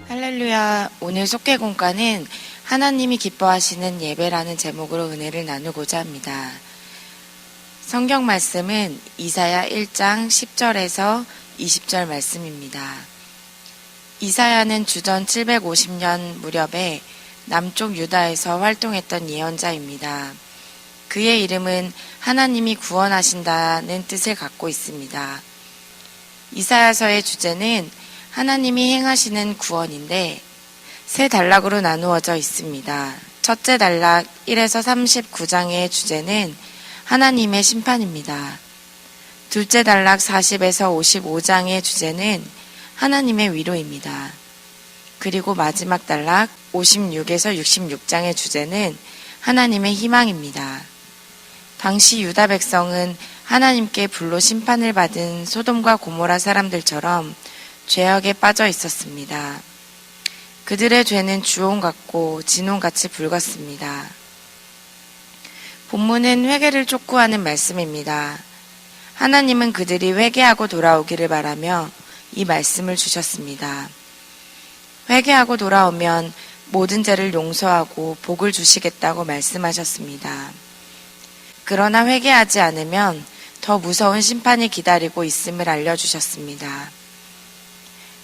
할렐루야. 오늘 속죄공과는 하나님이 기뻐하시는 예배라는 제목으로 은혜를 나누고자 합니다. 성경 말씀은 이사야 1장 10절에서 20절 말씀입니다. 이사야는 주전 750년 무렵에 남쪽 유다에서 활동했던 예언자입니다. 그의 이름은 하나님이 구원하신다는 뜻을 갖고 있습니다. 이사야서의 주제는 하나님이 행하시는 구원인데 세 단락으로 나누어져 있습니다. 첫째 단락 1에서 39장의 주제는 하나님의 심판입니다. 둘째 단락 40에서 55장의 주제는 하나님의 위로입니다. 그리고 마지막 단락 56에서 66장의 주제는 하나님의 희망입니다. 당시 유다 백성은 하나님께 불로 심판을 받은 소돔과 고모라 사람들처럼 죄악에 빠져 있었습니다. 그들의 죄는 주홍 같고 진홍같이 붉었습니다. 본문은 회개를 촉구하는 말씀입니다. 하나님은 그들이 회개하고 돌아오기를 바라며 이 말씀을 주셨습니다. 회개하고 돌아오면 모든 죄를 용서하고 복을 주시겠다고 말씀하셨습니다. 그러나 회개하지 않으면 더 무서운 심판이 기다리고 있음을 알려주셨습니다.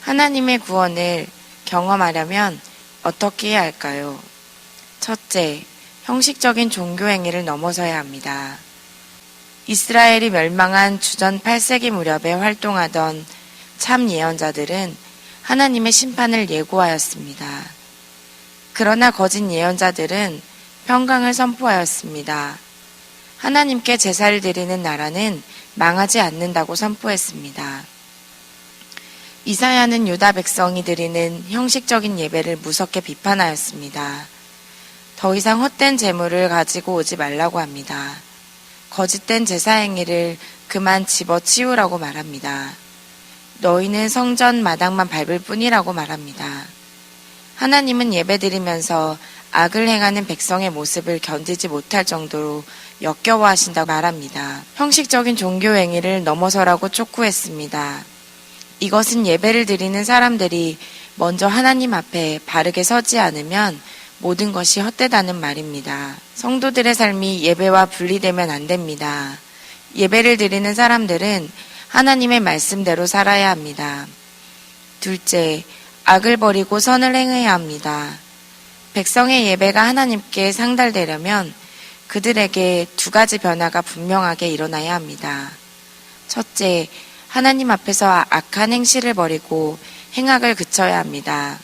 하나님의 구원을 경험하려면 어떻게 해야 할까요? 첫째, 형식적인 종교 행위를 넘어서야 합니다. 이스라엘이 멸망한 주전 8세기 무렵에 활동하던 참 예언자들은 하나님의 심판을 예고하였습니다. 그러나 거짓 예언자들은 평강을 선포하였습니다. 하나님께 제사를 드리는 나라는 망하지 않는다고 선포했습니다. 이사야는 유다 백성이 드리는 형식적인 예배를 무섭게 비판하였습니다. 더 이상 헛된 제물을 가지고 오지 말라고 합니다. 거짓된 제사 행위를 그만 집어치우라고 말합니다. 너희는 성전 마당만 밟을 뿐이라고 말합니다. 하나님은 예배드리면서 악을 행하는 백성의 모습을 견디지 못할 정도로 역겨워하신다고 말합니다. 형식적인 종교 행위를 넘어서라고 촉구했습니다. 이것은 예배를 드리는 사람들이 먼저 하나님 앞에 바르게 서지 않으면 모든 것이 헛되다는 말입니다. 성도들의 삶이 예배와 분리되면 안 됩니다. 예배를 드리는 사람들은 하나님의 말씀대로 살아야 합니다. 둘째, 악을 버리고 선을 행해야 합니다. 백성의 예배가 하나님께 상달되려면 그들에게 두 가지 변화가 분명하게 일어나야 합니다. 첫째, 하나님 앞에서 악한 행실을 버리고 행악을 그쳐야 합니다.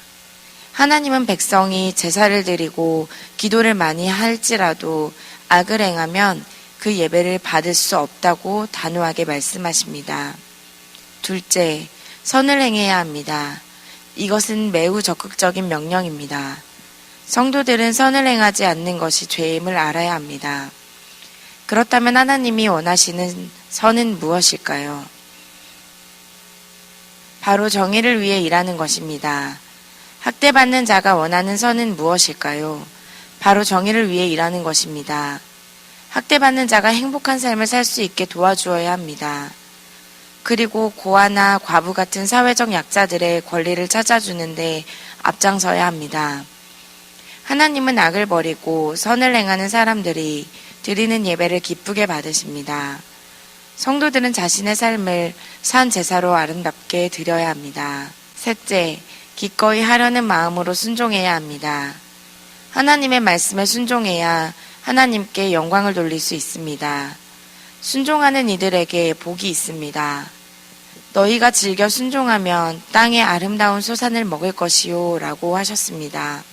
하나님은 백성이 제사를 드리고 기도를 많이 할지라도 악을 행하면 그 예배를 받을 수 없다고 단호하게 말씀하십니다. 둘째, 선을 행해야 합니다. 이것은 매우 적극적인 명령입니다. 성도들은 선을 행하지 않는 것이 죄임을 알아야 합니다. 그렇다면 하나님이 원하시는 선은 무엇일까요? 바로 정의를 위해 일하는 것입니다. 학대받는 자가 원하는 선은 무엇일까요? 바로 정의를 위해 일하는 것입니다. 학대받는 자가 행복한 삶을 살 수 있게 도와주어야 합니다. 그리고 고아나 과부 같은 사회적 약자들의 권리를 찾아주는데 앞장서야 합니다. 하나님은 악을 버리고 선을 행하는 사람들이 드리는 예배를 기쁘게 받으십니다. 성도들은 자신의 삶을 산 제사로 아름답게 드려야 합니다. 셋째, 기꺼이 하려는 마음으로 순종해야 합니다. 하나님의 말씀에 순종해야 하나님께 영광을 돌릴 수 있습니다. 순종하는 이들에게 복이 있습니다. 너희가 즐겨 순종하면 땅의 아름다운 소산을 먹을 것이요 라고 하셨습니다.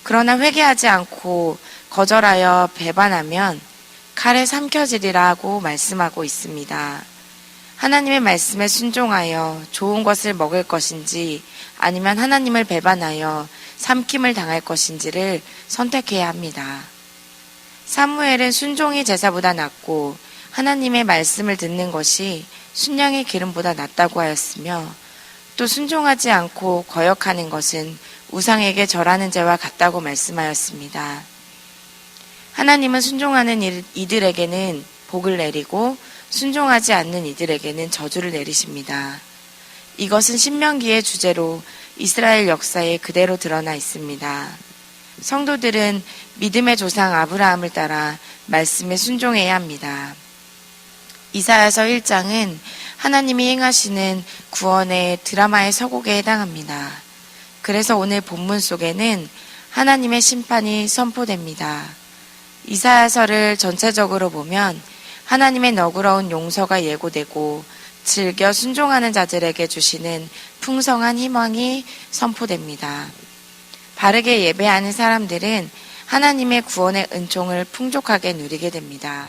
그러나 회개하지 않고 거절하여 배반하면 칼에 삼켜지리라고 말씀하고 있습니다. 하나님의 말씀에 순종하여 좋은 것을 먹을 것인지 아니면 하나님을 배반하여 삼킴을 당할 것인지를 선택해야 합니다. 사무엘은 순종이 제사보다 낫고 하나님의 말씀을 듣는 것이 순양의 기름보다 낫다고 하였으며 또 순종하지 않고 거역하는 것은 우상에게 절하는 죄와 같다고 말씀하였습니다. 하나님은 순종하는 이들에게는 복을 내리고 순종하지 않는 이들에게는 저주를 내리십니다. 이것은 신명기의 주제로 이스라엘 역사에 그대로 드러나 있습니다. 성도들은 믿음의 조상 아브라함을 따라 말씀에 순종해야 합니다. 이사야서 1장은 하나님이 행하시는 구원의 드라마의 서곡에 해당합니다. 그래서 오늘 본문 속에는 하나님의 심판이 선포됩니다. 이사야서를 전체적으로 보면 하나님의 너그러운 용서가 예고되고 즐겨 순종하는 자들에게 주시는 풍성한 희망이 선포됩니다. 바르게 예배하는 사람들은 하나님의 구원의 은총을 풍족하게 누리게 됩니다.